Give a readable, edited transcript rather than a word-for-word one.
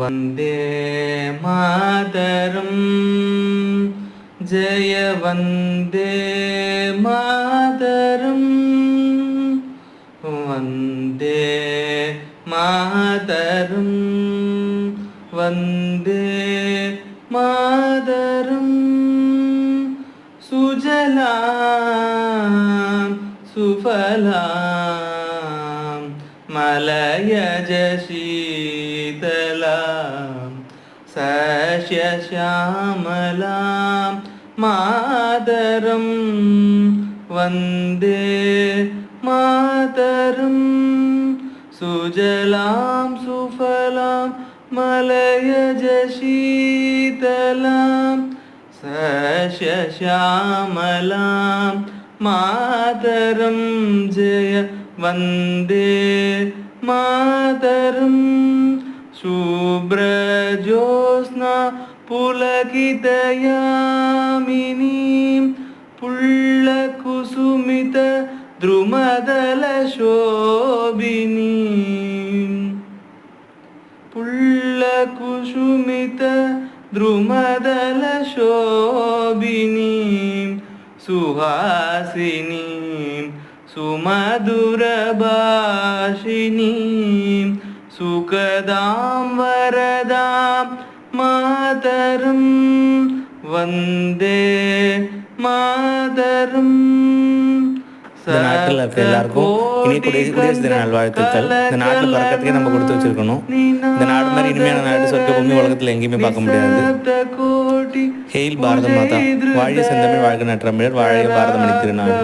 वन्दे मातरम् जय वन्दे मातरम् वन्दे मातरम् वन्दे मातरम् सुजलां सुफलां मलयज शीतलां सस्यश्यामलां मातरं वन्दे मातरम् सुजलां सुफलां मलयज शीतलां सस्यश्यामलां मातरं जय वन्दे मातरम् शुभ्रज्योत्स्ना पुलकितयामिनीं पुल्लकुसुमित द्रुमदलशोभिनीं पुल्लकुसुमित द्रुमदलशोभिनीं सुहासिनीं सुमधुरभाषिणीं सुखदां वरदां मातरं वन्दे मातरम् இந்த நாட்டில் இருக்க எல்லாருக்கும் இனி குடியரசு தின நல்வாழ்த்துக்கள். இந்த நாட்டில் பிறக்கிறதுக்கே நம்ம கொடுத்து வச்சிருக்கணும். இந்த நாடு மாதிரி இனிமையான நாடு சொர்க்க பூமி உலகத்தில் எங்கேயுமே பார்க்க முடியாது. ஹெயில் பாரத மாதா, வாழிய செந்தமிழ், வாழ்க நற்றமிழர், வாழிய பாரதமணி திருநாடு.